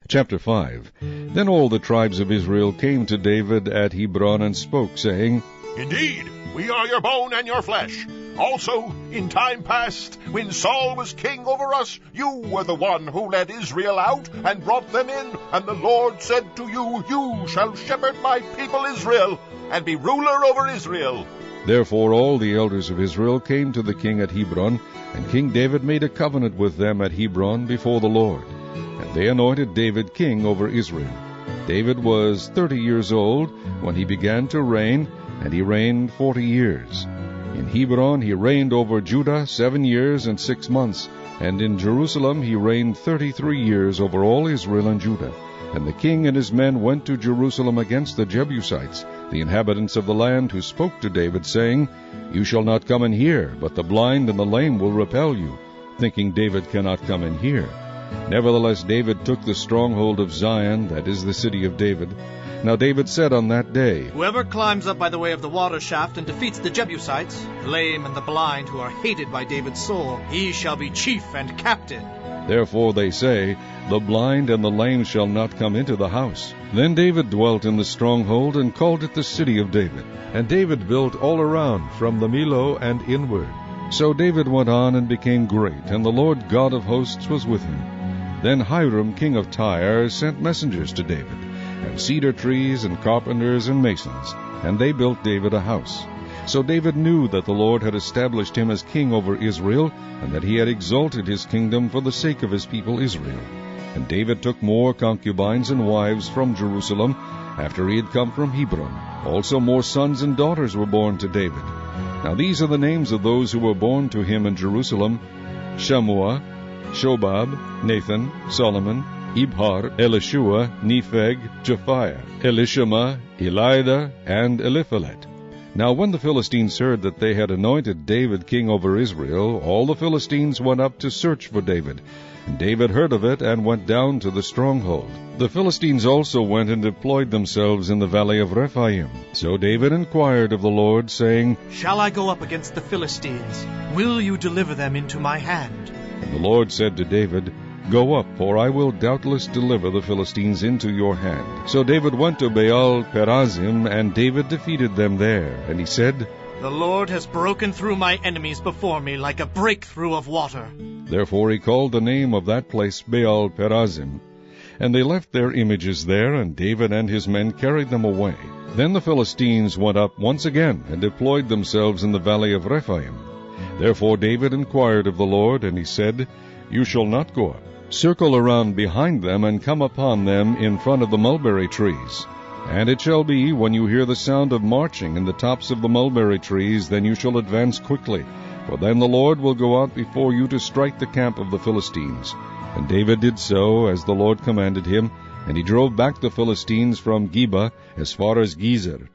Chapter 5. Then all the tribes of Israel came to David at Hebron and spoke, saying, Indeed, we are your bone and your flesh. Also, in time past, when Saul was king over us, you were the one who led Israel out and brought them in. And the Lord said to you, You shall shepherd my people Israel, and be ruler over Israel. Therefore all the elders of Israel came to the king at Hebron, and King David made a covenant with them at Hebron before the Lord. And they anointed David king over Israel. David was 30 years old when he began to reign, and he reigned 40 years. In Hebron he reigned over Judah 7 years and 6 months, and in Jerusalem he reigned 33 years over all Israel and Judah. And the king and his men went to Jerusalem against the Jebusites, the inhabitants of the land, who spoke to David, saying, You shall not come in here, but the blind and the lame will repel you, thinking David cannot come in here. Nevertheless David took the stronghold of Zion, that is the city of David. Now David said on that day, Whoever climbs up by the way of the water shaft and defeats the Jebusites, the lame and the blind, who are hated by David's soul, he shall be chief and captain. Therefore they say, The blind and the lame shall not come into the house. Then David dwelt in the stronghold, and called it the city of David. And David built all around, from the Millo and inward. So David went on and became great, and the Lord God of hosts was with him. Then Hiram king of Tyre sent messengers to David, and cedar trees, and carpenters, and masons, and they built David a house. So David knew that the Lord had established him as king over Israel, and that he had exalted his kingdom for the sake of his people Israel. And David took more concubines and wives from Jerusalem, after he had come from Hebron. Also more sons and daughters were born to David. Now these are the names of those who were born to him in Jerusalem: Shammua, Shobab, Nathan, Solomon, Ibhar, Elishua, Nepheg, Japhiah, Elishama, Elida, and Eliphalet. Now when the Philistines heard that they had anointed David king over Israel, all the Philistines went up to search for David. And David heard of it, and went down to the stronghold. The Philistines also went and deployed themselves in the valley of Rephaim. So David inquired of the Lord, saying, Shall I go up against the Philistines? Will you deliver them into my hand? And the Lord said to David, Go up, for I will doubtless deliver the Philistines into your hand. So David went to Baal Perazim, and David defeated them there. And he said, The Lord has broken through my enemies before me like a breakthrough of water. Therefore he called the name of that place Baal Perazim. And they left their images there, and David and his men carried them away. Then the Philistines went up once again, and deployed themselves in the valley of Rephaim. Therefore David inquired of the Lord, and he said, You shall not go up. Circle around behind them, and come upon them in front of the mulberry trees. And it shall be, when you hear the sound of marching in the tops of the mulberry trees, then you shall advance quickly, for then the Lord will go out before you to strike the camp of the Philistines. And David did so, as the Lord commanded him, and he drove back the Philistines from Geba as far as Gezer.